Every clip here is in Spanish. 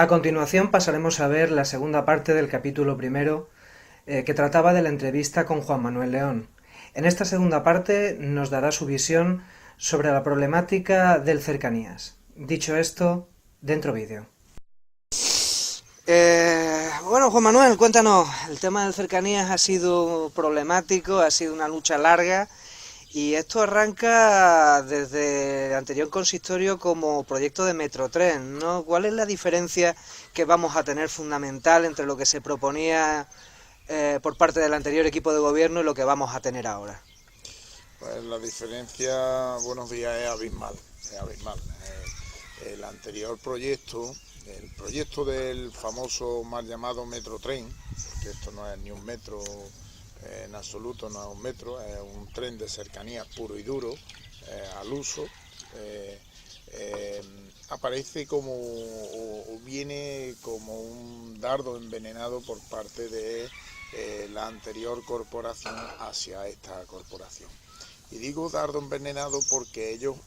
A continuación pasaremos a ver la segunda parte del capítulo primero, que trataba de la entrevista con Juan Manuel León. En esta segunda parte nos dará su visión sobre la problemática del cercanías. Dicho esto, dentro vídeo. Bueno, Juan Manuel, cuéntanos, el tema del cercanías ha sido problemático, ha sido una lucha larga y esto arranca desde el anterior consistorio como proyecto de Metrotren, ¿no? ¿Cuál es la diferencia que vamos a tener fundamental entre lo que se proponía por parte del anterior equipo de gobierno y lo que vamos a tener ahora? Pues la diferencia, buenos días, es abismal, es abismal. El anterior proyecto, el proyecto del famoso mal llamado Metrotren, porque esto no es ni un metro en absoluto, no es un metro, es un tren de cercanías puro y duro, al uso, eh, eh, aparece como, o viene como un dardo envenenado por parte de la anterior corporación hacia esta corporación. Y digo dardo envenenado porque ellos,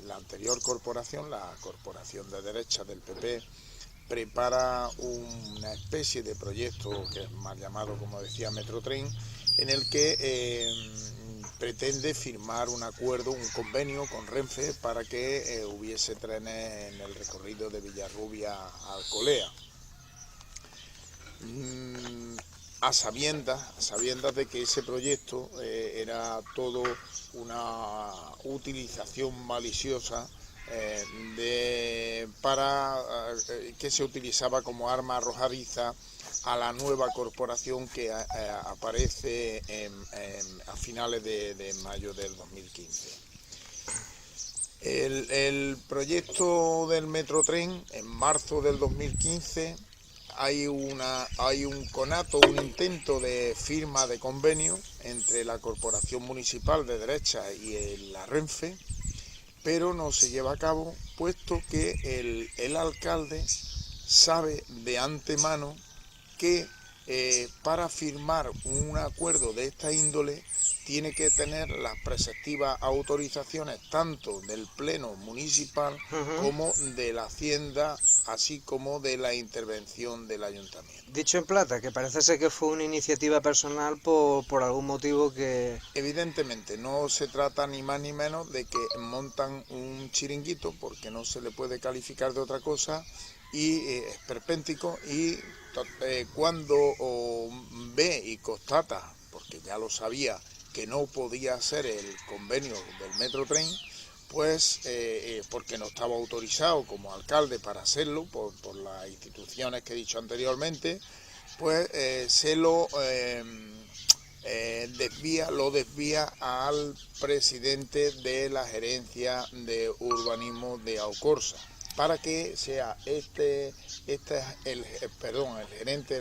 la anterior corporación, la corporación de derecha del PP, prepara una especie de proyecto que es mal llamado, como decía, Metrotren, en el que pretende firmar un acuerdo, un convenio con Renfe para que hubiese trenes en el recorrido de Villarrubia a Alcolea. A sabiendas de que ese proyecto era todo una utilización maliciosa que se utilizaba como arma arrojadiza a la nueva corporación que aparece a finales de mayo del 2015. El proyecto del Metrotren, en marzo del 2015, hay un conato, un intento de firma de convenio entre la Corporación Municipal de Derecha y la Renfe, pero no se lleva a cabo, puesto que el alcalde sabe de antemano que para firmar un acuerdo de esta índole tiene que tener las preceptivas autorizaciones tanto del Pleno Municipal como de la Hacienda, así como de la intervención del Ayuntamiento. Dicho en plata, que parece ser que fue una iniciativa personal por algún motivo que... Evidentemente no se trata ni más ni menos de que montan un chiringuito, porque no se le puede calificar de otra cosa, y es perpéntico, y cuando ve y constata, porque ya lo sabía, que no podía hacer el convenio del Metrotren, pues porque no estaba autorizado como alcalde para hacerlo por las instituciones que he dicho anteriormente, pues lo desvía al presidente de la gerencia de urbanismo de Alcorsa, para que sea el gerente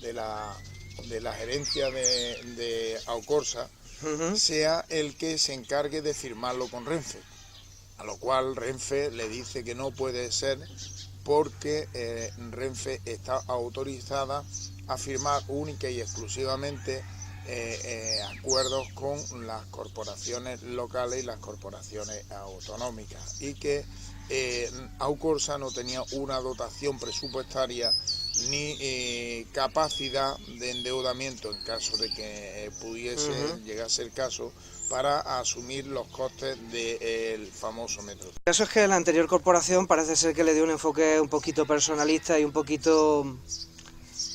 de la gerencia de Alcorsa, sea el que se encargue de firmarlo con Renfe, a lo cual Renfe le dice que no puede ser porque Renfe está autorizada a firmar única y exclusivamente acuerdos con las corporaciones locales y las corporaciones autonómicas, y que Alcorsa no tenía una dotación presupuestaria ni capacidad de endeudamiento en caso de que pudiese llegase el caso para asumir los costes del famoso metro. El caso es que la anterior corporación parece ser que le dio un enfoque un poquito personalista y un poquito,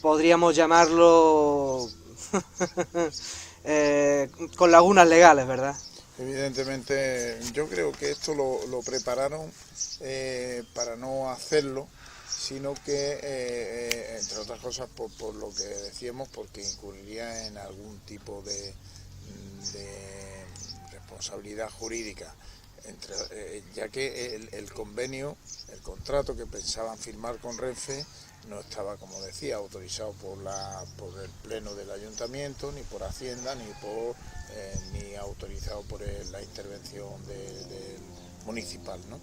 podríamos llamarlo, con lagunas legales, ¿verdad? Evidentemente, yo creo que esto lo prepararon para no hacerlo, sino que, entre otras cosas, por lo que decíamos, porque incurriría en algún tipo de responsabilidad jurídica, ya que el convenio, el contrato que pensaban firmar con Renfe, no estaba, como decía, autorizado por el Pleno del Ayuntamiento, ni por Hacienda, ni autorizado por la intervención del municipal, ¿no?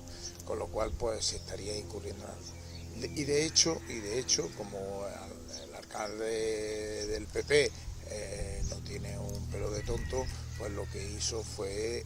Con lo cual, pues se estaría incurriendo en algo. Y de hecho, como el alcalde del PP no tiene un pelo de tonto, pues lo que hizo fue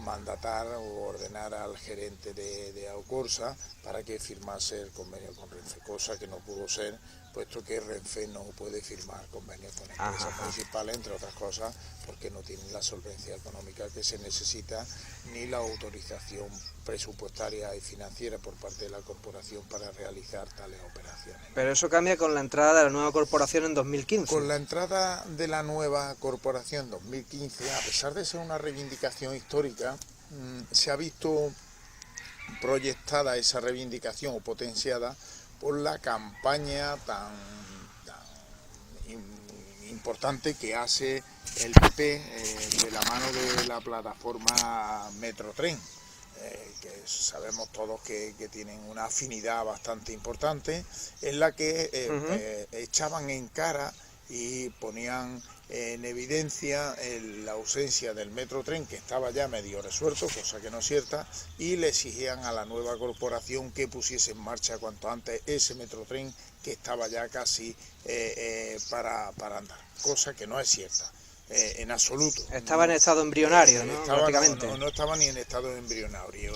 mandatar o ordenar al gerente de Aocorsa para que firmase el convenio con Renfe, cosa que no pudo ser, puesto que Renfe no puede firmar convenios con empresas municipales, entre otras cosas, porque no tienen la solvencia económica que se necesita, ni la autorización presupuestaria y financiera por parte de la corporación para realizar tales operaciones. Pero eso cambia con la entrada de la nueva corporación en 2015. Con la entrada de la nueva corporación en 2015, a pesar de ser una reivindicación histórica, se ha visto proyectada esa reivindicación o potenciada por la campaña tan importante que hace el PP de la mano de la plataforma Metrotren, que sabemos todos que tienen una afinidad bastante importante, en la que echaban en cara y ponían en evidencia la ausencia del Metrotren, que estaba ya medio resuelto, cosa que no es cierta, y le exigían a la nueva corporación que pusiese en marcha cuanto antes ese Metrotren que estaba ya casi para andar, cosa que no es cierta. En absoluto. Estaba en estado embrionario, ¿no? Prácticamente. No estaba ni en estado embrionario,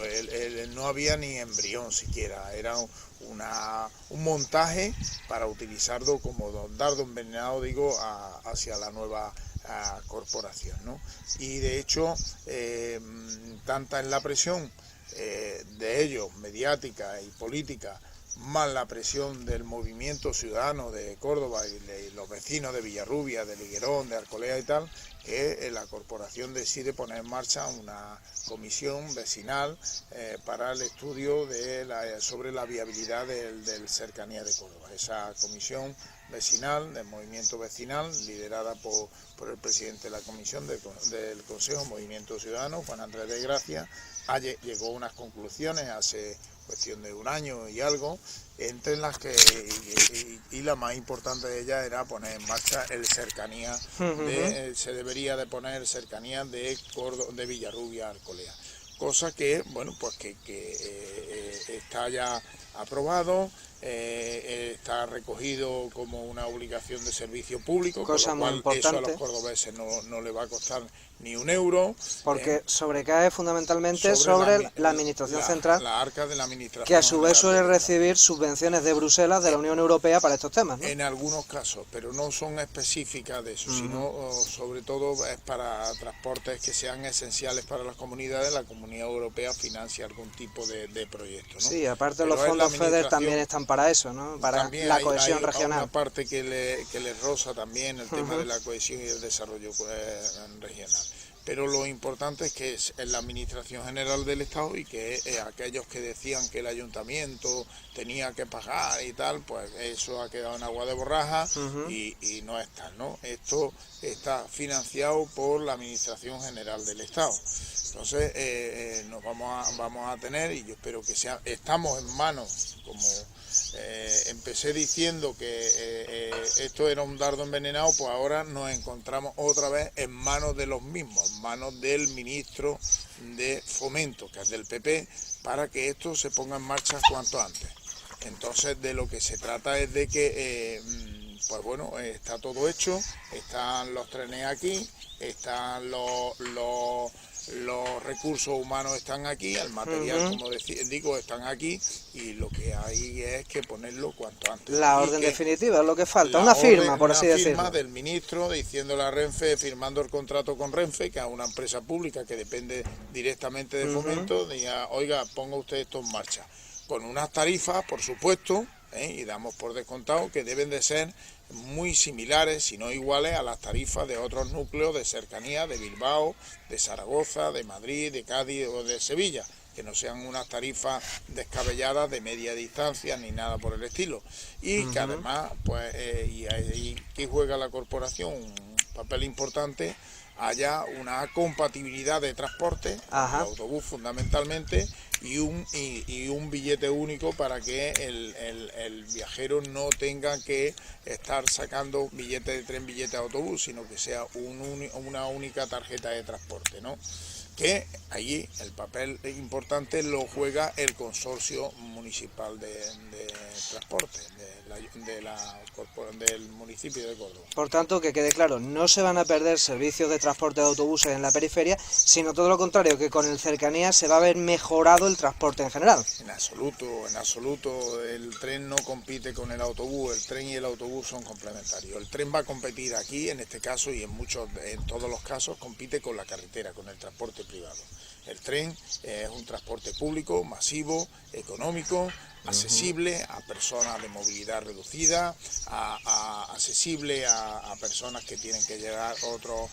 no había ni embrión siquiera, era un montaje para utilizarlo como dardo envenenado, digo, hacia la nueva corporación, ¿no? Y de hecho, tanta es la presión de ellos, mediática y política, más la presión del movimiento ciudadano de Córdoba y los vecinos de Villarrubia, de Liguerón, de Arcolea y tal, que la corporación decide poner en marcha una comisión vecinal para el estudio sobre la viabilidad del Cercanía de Córdoba. Esa comisión vecinal, del movimiento vecinal, liderada por el presidente de la comisión del Consejo Movimiento Ciudadano, Juan Andrés de Gracia, llegó a unas conclusiones hace cuestión de un año y algo, entre las que, y la más importante de ellas era poner en marcha el Cercanía, se debería de poner Cercanía de Villarrubia a Arcolea, cosa que, bueno, pues que está ya aprobado, está recogido como una obligación de servicio público, cosa con lo cual muy importante. eso a los cordobeses no le va a costar ni un euro. Porque sobrecae fundamentalmente sobre la Administración Central, la arca de la Administración, que a su vez suele recibir subvenciones de Bruselas, de la Unión Europea, para estos temas, ¿no? En algunos casos, pero no son específicas de eso, sino sobre todo es para transportes que sean esenciales para las comunidades. La Comunidad Europea financia algún tipo de proyecto, ¿no? Sí, aparte los fondos FEDER también están para eso, ¿no? Para la cohesión regional. Hay una parte que les roza también el tema de la cohesión y el desarrollo regional. Pero lo importante es que es en la Administración General del Estado y que aquellos que decían que el ayuntamiento tenía que pagar y tal, pues eso ha quedado en agua de borraja y no es tal, ¿no? Esto está financiado por la Administración General del Estado. Entonces nos vamos a tener, y yo espero que estamos en manos, como empecé diciendo que esto era un dardo envenenado, pues ahora nos encontramos otra vez en manos de los mismos, en manos del ministro de Fomento, que es del PP, para que esto se ponga en marcha cuanto antes. Entonces de lo que se trata es de que pues bueno, está todo hecho, están los trenes aquí, están los recursos humanos están aquí, el material, como digo, están aquí, y lo que hay es que ponerlo cuanto antes. La orden definitiva es lo que falta, una firma, por así decirlo. Una firma del ministro diciéndole a Renfe, firmando el contrato con Renfe, que es una empresa pública que depende directamente de Fomento, diga, oiga, ponga usted esto en marcha. Con unas tarifas, por supuesto, y damos por descontado que deben de ser muy similares, si no iguales, a las tarifas de otros núcleos de cercanía, de Bilbao, de Zaragoza, de Madrid, de Cádiz o de Sevilla, que no sean unas tarifas descabelladas de media distancia ni nada por el estilo. Y que además, pues, y ahí que juega la corporación un papel importante, haya una compatibilidad de transporte, el autobús fundamentalmente, y un billete único para que el viajero no tenga que estar sacando billete de tren, billete de autobús, sino que sea una única tarjeta de transporte, ¿no? que allí el papel importante lo juega el consorcio municipal de transporte del municipio de Córdoba. Por tanto, que quede claro, no se van a perder servicios de transporte de autobuses en la periferia, sino todo lo contrario, que con el cercanía se va a ver mejorado el transporte en general. En absoluto, el tren no compite con el autobús, el tren y el autobús son complementarios. El tren va a competir aquí, en este caso y en todos los casos, compite con la carretera, con el transporte privado. El tren es un transporte público, masivo, económico, accesible a personas de movilidad reducida, accesible a personas que tienen que llevar otros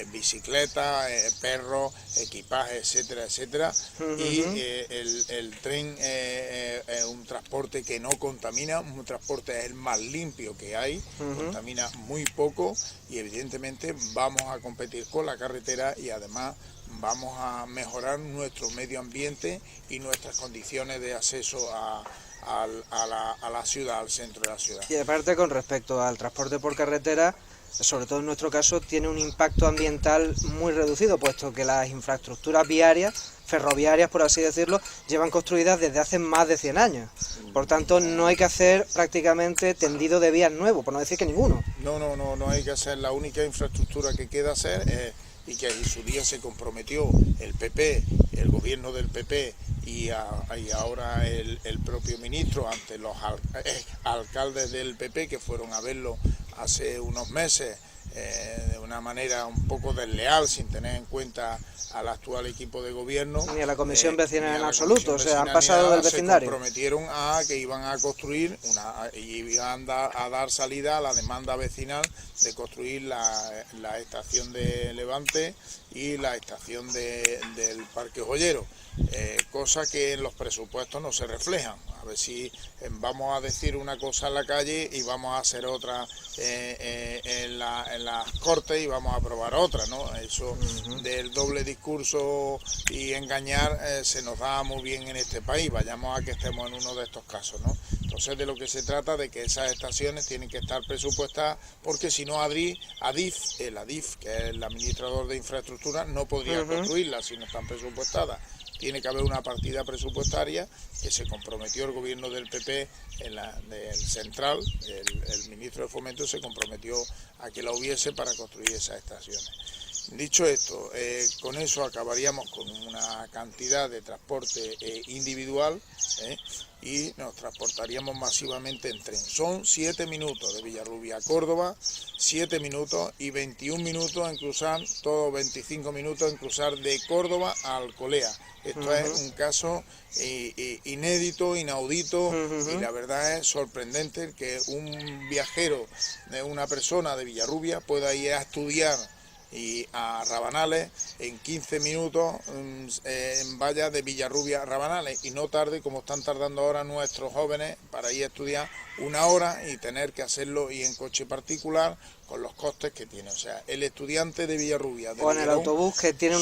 bicicletas, perros, equipaje, etcétera, etcétera. Y el tren es un transporte que no contamina, un transporte es el más limpio que hay, contamina muy poco y evidentemente vamos a competir con la carretera y además vamos a mejorar nuestro medio ambiente y nuestras condiciones de acceso a la ciudad, al centro de la ciudad. Y aparte, con respecto al transporte por carretera, sobre todo en nuestro caso, tiene un impacto ambiental muy reducido, puesto que las infraestructuras viarias, ferroviarias por así decirlo, llevan construidas desde hace más de 100 años. Por tanto, no hay que hacer prácticamente tendido de vías nuevo, por no decir que ninguno. No hay que hacer. La única infraestructura que queda hacer es, y que en su día se comprometió el PP, el gobierno del PP y ahora el propio ministro ante los alcaldes del PP que fueron a verlo hace unos meses de una manera un poco desleal, sin tener en cuenta al actual equipo de gobierno. Ni a la comisión vecinal en absoluto, o sea, han pasado del vecindario. Se comprometieron a que iban a construir y iban a dar salida a la demanda vecinal de construir la estación de Levante y la estación del Parque Joyero, cosa que en los presupuestos no se reflejan. A ver si vamos a decir una cosa en la calle y vamos a hacer otra en las Cortes y vamos a aprobar otra, ¿no? Eso del doble discurso y engañar se nos da muy bien en este país, vayamos a que estemos en uno de estos casos, ¿no? Entonces de lo que se trata de que esas estaciones tienen que estar presupuestadas, porque si no el ADIF, que es el administrador de infraestructura, no podría construirlas si no están presupuestadas. Tiene que haber una partida presupuestaria que se comprometió el gobierno del PP, del central, el ministro de Fomento se comprometió a que la hubiese para construir esas estaciones. Dicho esto, con eso acabaríamos con una cantidad de transporte individual y nos transportaríamos masivamente en tren. Son 7 minutos de Villarrubia a Córdoba, 7 minutos y 21 minutos en cruzar, todos 25 minutos en cruzar de Córdoba a Alcolea. Esto es un caso inédito, inaudito, y la verdad es sorprendente que un viajero, una persona de Villarrubia pueda ir a estudiar y a Rabanales en 15 minutos en valla de Villarrubia a Rabanales, y no tarde como están tardando ahora nuestros jóvenes para ir a estudiar 1 hora y tener que hacerlo y en coche particular con los costes que tiene. O sea, el estudiante de Villarrubia o en el autobús que tiene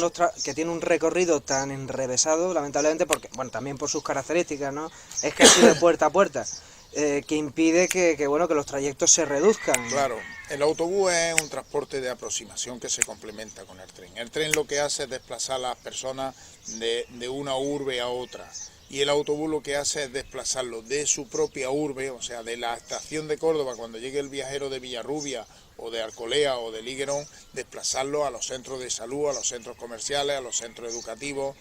un recorrido tan enrevesado, lamentablemente, porque bueno, también por sus características, ¿no? Es casi de puerta a puerta. Que impide que los trayectos se reduzcan. Claro, el autobús es un transporte de aproximación que se complementa con el tren. El tren lo que hace es desplazar a las personas de una urbe a otra, y el autobús lo que hace es desplazarlo de su propia urbe, o sea, de la estación de Córdoba, cuando llegue el viajero de Villarrubia o de Alcolea o de Liguerón, desplazarlo a los centros de salud, a los centros comerciales, a los centros educativos,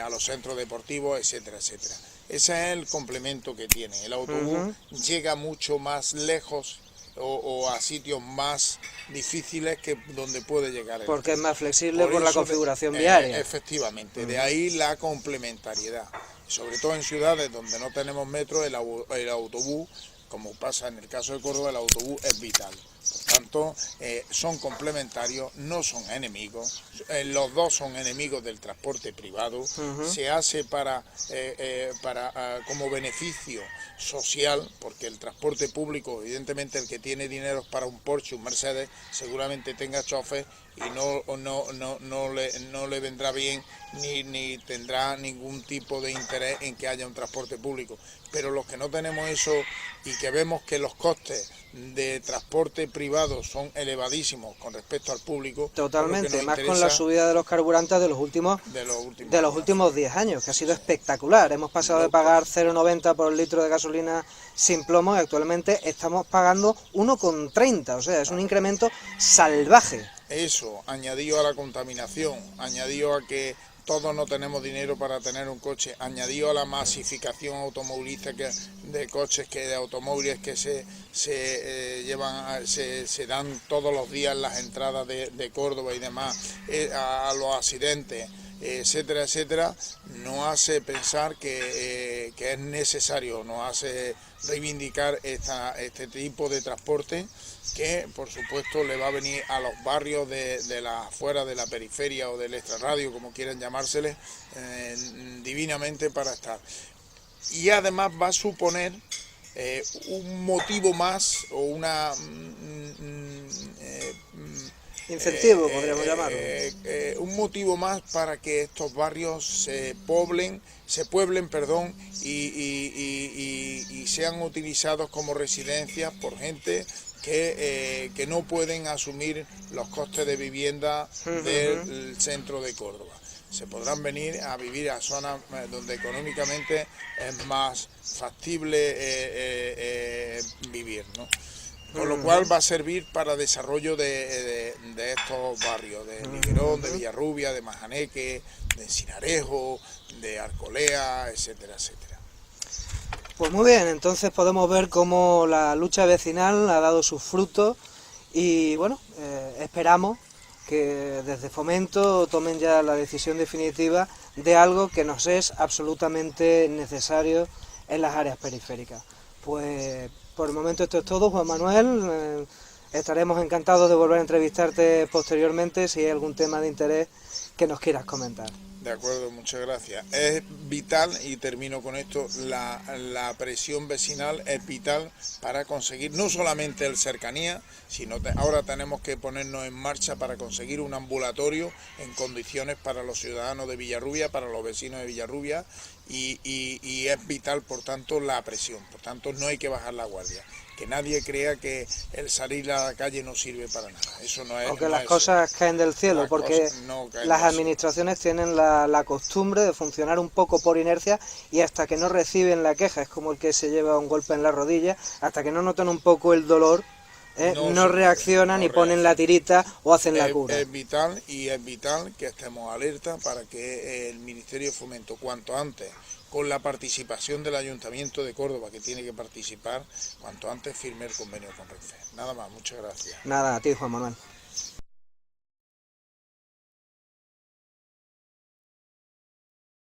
a los centros deportivos, etcétera, etcétera. Ese es el complemento que tiene. El autobús llega mucho más lejos o a sitios más difíciles que donde puede llegar el porque tren. Es más flexible por la configuración viaria. Efectivamente, de ahí la complementariedad. Sobre todo en ciudades donde no tenemos metro, el autobús, como pasa en el caso de Córdoba, el autobús es vital. Por tanto, son complementarios, no son enemigos. Los dos son enemigos del transporte privado. Se hace como beneficio social, porque el transporte público, evidentemente, el que tiene dinero para un Porsche, un Mercedes, seguramente tenga chofer y no le vendrá bien ni tendrá ningún tipo de interés en que haya un transporte público. pero los que no tenemos eso y que vemos que los costes de transporte privado son elevadísimos con respecto al público. Totalmente, más con la subida de los carburantes de los últimos 10 años, que ha sido espectacular. Hemos pasado de pagar 0,90 por el litro de gasolina sin plomo y actualmente estamos pagando 1,30, o sea, es un incremento salvaje. Eso, añadido a la contaminación, añadido a que todos no tenemos dinero para tener un coche, añadido a la masificación automovilística de coches, de automóviles que se dan todos los días en las entradas de Córdoba y demás, a los accidentes, etcétera, etcétera, nos hace pensar que es necesario, nos hace reivindicar este tipo de transporte que por supuesto le va a venir a los barrios de la afuera de la periferia o del extrarradio, como quieran llamársele, divinamente para estar. Y además va a suponer un motivo más o una incentivo, podríamos llamarlo. Un motivo más para que estos barrios se pueblen, y sean utilizados como residencias por gente que no pueden asumir los costes de vivienda del centro de Córdoba. Se podrán venir a vivir a zonas donde económicamente es más factible vivir, ¿no? Con lo cual va a servir para desarrollo de estos barrios, de Liguerón, de Villarrubia, de Majaneque, de Encinarejo, de Arcolea, etcétera, etcétera. Pues muy bien, entonces podemos ver cómo la lucha vecinal ha dado sus frutos y bueno, esperamos que desde Fomento tomen ya la decisión definitiva de algo que nos es absolutamente necesario en las áreas periféricas. Pues por el momento esto es todo, Juan Manuel. Estaremos encantados de volver a entrevistarte posteriormente si hay algún tema de interés que nos quieras comentar. De acuerdo, muchas gracias. Es vital, y termino con esto, la presión vecinal es vital para conseguir no solamente el cercanía, sino ahora tenemos que ponernos en marcha para conseguir un ambulatorio en condiciones para los ciudadanos de Villarrubia, para los vecinos de Villarrubia, y es vital, por tanto, la presión. Por tanto, no hay que bajar la guardia. Que nadie crea que el salir a la calle no sirve para nada. Eso no es. O que las cosas caen del cielo, porque las administraciones tienen la costumbre de funcionar un poco por inercia y hasta que no reciben la queja, es como el que se lleva un golpe en la rodilla, hasta que no notan un poco el dolor, no reaccionan y ponen la tirita o hacen la cura. Es vital, y es vital que estemos alerta para que el Ministerio de Fomento cuanto antes, con la participación del Ayuntamiento de Córdoba, que tiene que participar, cuanto antes firme el convenio con Renfe. Nada más, muchas gracias. Nada, a ti, Juan Manuel.